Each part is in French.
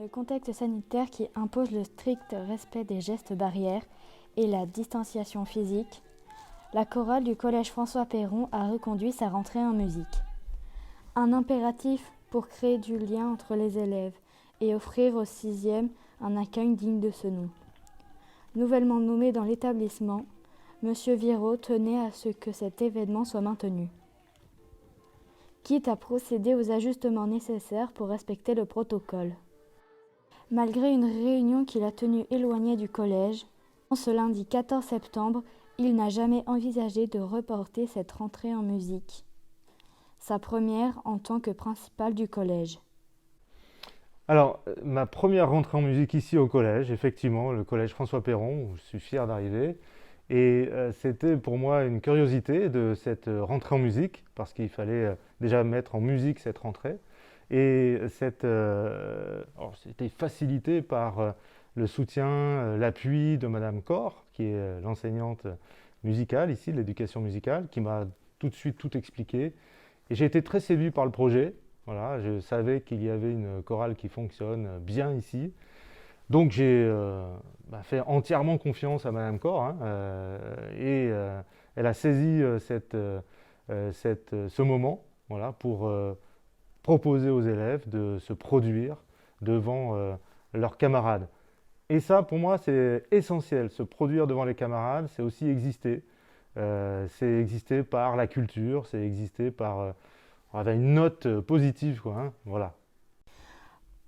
le contexte sanitaire qui impose le strict respect des gestes barrières et la distanciation physique, la chorale du Collège François Perron a reconduit sa rentrée en musique. Un impératif pour créer du lien entre les élèves et offrir aux sixièmes un accueil digne de ce nom. Nouvellement nommé dans l'établissement, M. Viraud tenait à ce que cet événement soit maintenu, quitte à procéder aux ajustements nécessaires pour respecter le protocole. Malgré une réunion qu'il a tenue éloignée du collège, ce lundi 14 septembre, il n'a jamais envisagé de reporter cette rentrée en musique, sa première en tant que principal du collège. Alors, ma première rentrée en musique ici au collège, effectivement, le collège François Perron, où je suis fier d'arriver. Et c'était pour moi une curiosité de cette rentrée en musique, parce qu'il fallait déjà mettre en musique cette rentrée. Et alors, c'était facilité par le soutien, l'appui de Madame Cor, qui est l'enseignante musicale ici, de l'éducation musicale, qui m'a tout de suite tout expliqué. Et j'ai été très séduit par le projet. Voilà, je savais qu'il y avait une chorale qui fonctionne bien ici. Donc j'ai fait entièrement confiance à Madame Cor, hein, elle a saisi ce moment, voilà, pour proposer aux élèves de se produire devant leurs camarades. Et ça, pour moi, c'est essentiel. Se produire devant les camarades, c'est aussi exister. C'est exister par la culture, c'est exister par avec une note positive, quoi, hein, voilà.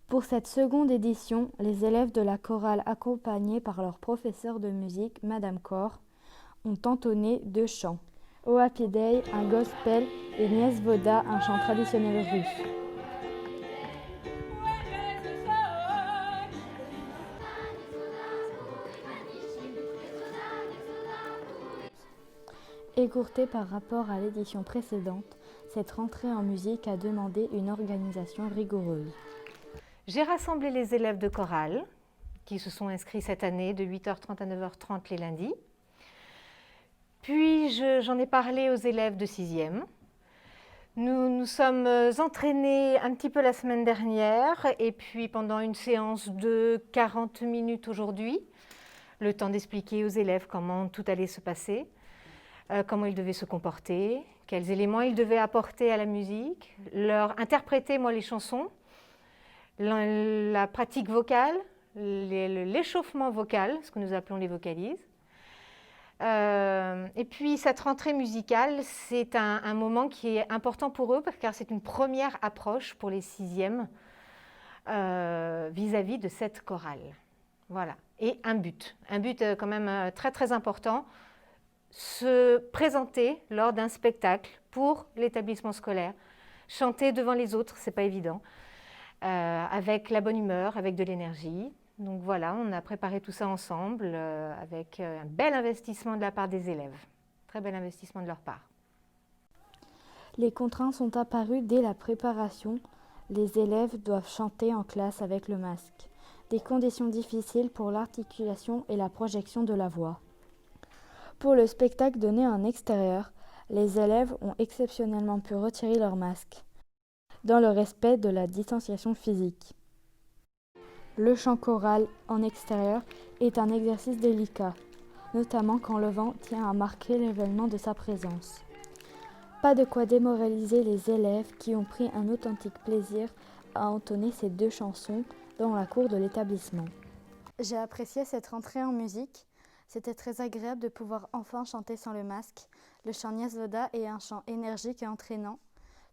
Pour cette seconde édition, les élèves de la chorale accompagnés par leur professeur de musique, Madame Cor, ont entonné 2 chants. O Happy Day, un gospel, et Nies Voda, un chant traditionnel russe. Écourtée par rapport à l'édition précédente, cette rentrée en musique a demandé une organisation rigoureuse. J'ai rassemblé les élèves de chorale qui se sont inscrits cette année de 8h30 à 9h30 les lundis. Puis j'en ai parlé aux élèves de 6e. Nous nous sommes entraînés un petit peu la semaine dernière et puis pendant une séance de 40 minutes aujourd'hui, le temps d'expliquer aux élèves comment tout allait se passer, comment ils devaient se comporter, quels éléments ils devaient apporter à la musique, leur interpréter moi les chansons, la pratique vocale, l'échauffement vocal, ce que nous appelons les vocalises. Et puis cette rentrée musicale, c'est un moment qui est important pour eux car c'est une première approche pour les 6e vis-à-vis de cette chorale. Voilà. Et un but quand même très très important, se présenter lors d'un spectacle pour l'établissement scolaire, chanter devant les autres, c'est pas évident. Avec la bonne humeur, avec de l'énergie. Donc voilà, on a préparé tout ça ensemble avec un bel investissement de la part des élèves. Très bel investissement de leur part. Les contraintes sont apparues dès la préparation. Les élèves doivent chanter en classe avec le masque. Des conditions difficiles pour l'articulation et la projection de la voix. Pour le spectacle donné en extérieur, les élèves ont exceptionnellement pu retirer leur masque, dans le respect de la distanciation physique. Le chant choral en extérieur est un exercice délicat, notamment quand le vent tient à marquer l'événement de sa présence. Pas de quoi démoraliser les élèves qui ont pris un authentique plaisir à entonner ces 2 chansons dans la cour de l'établissement. J'ai apprécié cette rentrée en musique. C'était très agréable de pouvoir enfin chanter sans le masque. Le chant Nies Voda est un chant énergique et entraînant.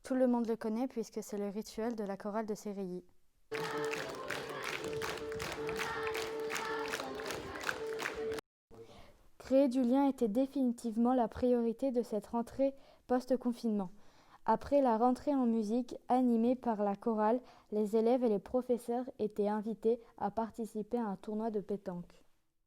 Tout le monde le connaît puisque c'est le rituel de la chorale de Sérilly. Créer du lien était définitivement la priorité de cette rentrée post-confinement. Après la rentrée en musique animée par la chorale, les élèves et les professeurs étaient invités à participer à un tournoi de pétanque.